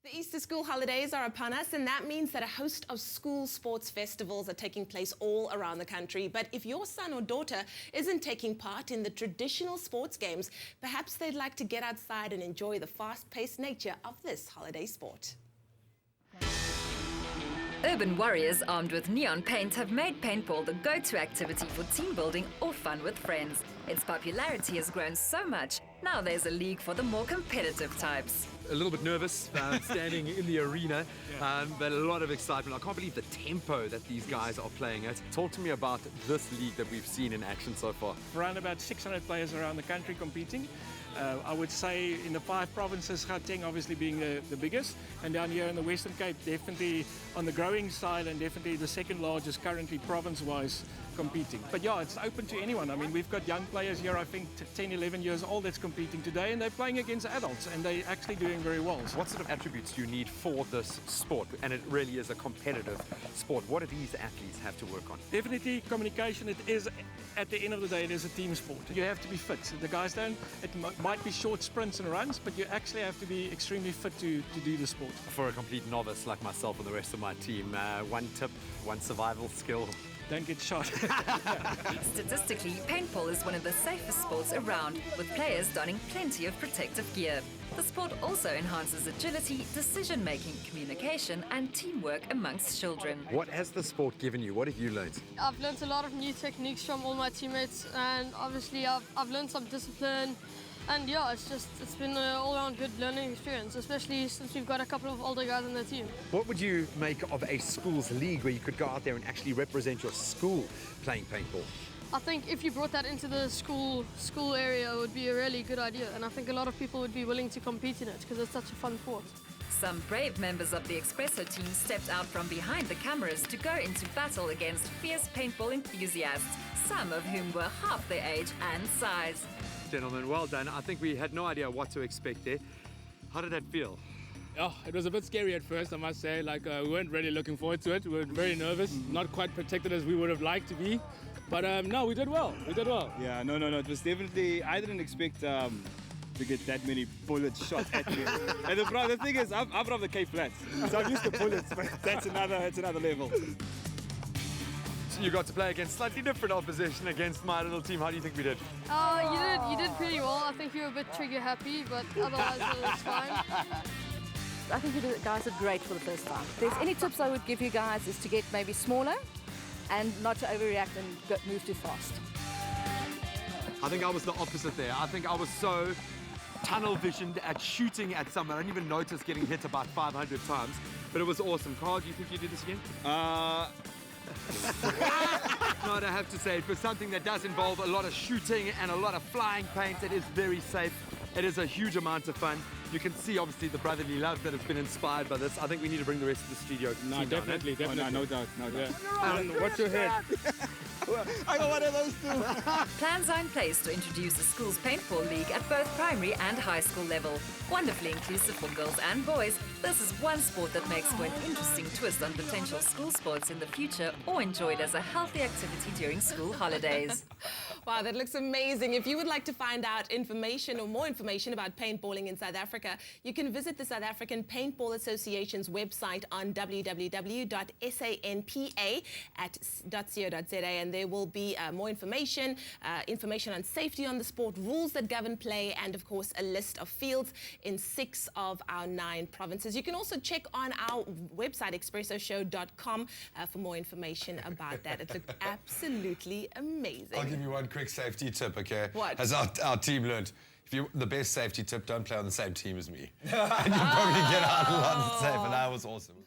The Easter school holidays are upon us, and that means that a host of school sports festivals are taking place all around the country. But if your son or daughter isn't taking part in the traditional sports games, perhaps they'd like to get outside and enjoy the fast-paced nature of this holiday sport. Urban warriors armed with neon paint have made paintball the go-to activity for team building or fun with friends. Its popularity has grown so much, now there's a league for the more competitive types. A little bit nervous standing in the arena, but a lot of excitement. I can't believe the tempo that these guys are playing at. Talk to me about this league that we've seen in action so far. Around about 600 players around the country competing. I would say in the 5 provinces, Gauteng obviously being the biggest, and down here in the Western Cape, definitely on the growing side and definitely the second largest currently province-wise competing. But yeah, it's open to anyone. I mean, we've got young players here, I think 10, 11 years old that's competing today, and they're playing against adults, and they're actually doing very well. What sort of attributes do you need for this sport? And it really is a competitive sport. What do these athletes have to work on? Definitely communication. It is, at the end of the day, it is a team sport. You have to be fit. The guys don't, it might be short sprints and runs, but you actually have to be extremely fit to do the sport. For a complete novice like myself and the rest of my team, one tip, one survival skill. Don't get shot. Statistically, paintball is one of the safest sports around, with players donning plenty of protective gear. The sport also enhances agility, decision-making, communication and teamwork amongst children. What has the sport given you? What have you learned? I've learned a lot of new techniques from all my teammates, and obviously I've learned some discipline. And yeah, it's been an all-around good learning experience, especially since we've got a couple of older guys on the team. What would you make of a schools league where you could go out there and actually represent your school playing paintball? I think if you brought that into the school area, it would be a really good idea, and I think a lot of people would be willing to compete in it because it's such a fun sport. Some brave members of the Expresso team stepped out from behind the cameras to go into battle against fierce paintball enthusiasts, some of whom were half their age and size. Gentlemen, well done. I think we had no idea what to expect there. How did that feel? Oh, it was a bit scary at first, I must say. We weren't really looking forward to it. We were very nervous, not quite protected as we would have liked to be. But no, we did well. We did well. Yeah, no. It was definitely, I didn't expect to get that many bullets shot at me. And the thing is, I'm from the Cape Flats, so I'm used to bullets, but that's another level. You got to play against slightly different opposition against my little team. How do you think we did? You did pretty well. I think you were a bit trigger happy, but otherwise it was fine. I think you guys did great for the first time. If there's any tips I would give you guys is to get maybe smaller and not to overreact and move too fast. I think I was the opposite there. I think I was so tunnel visioned at shooting at someone. I didn't even notice getting hit about 500 times, but it was awesome. Carl, do you think you did this again? No, I have to say, for something that does involve a lot of shooting and a lot of flying paint, it is very safe. It is a huge amount of fun. You can see, obviously, the brotherly love that has been inspired by this. I think we need to bring the rest of the studio to No, definitely. Oh, no doubt. Yeah. And watch your head. I got one of those too. Plans are in place to introduce the school's paintball league at both primary and high school level. Wonderfully inclusive for girls and boys, this is one sport that makes for an interesting twist on potential school sports in the future or enjoyed as a healthy activity during school holidays. Wow, that looks amazing. If you would like to find out information or more information about paintballing in South Africa, you can visit the South African Paintball Association's website on www.sanpa.co.za, and there will be more information on safety on the sport, rules that govern play, and of course a list of fields in 6 of our 9 provinces. You can also check on our website, expressoshow.com, for more information about that. It looked absolutely amazing. I'll give you one quick safety tip, okay? What? Has our team learned? The best safety tip, don't play on the same team as me. And you'll probably get out a lot safer. That was awesome.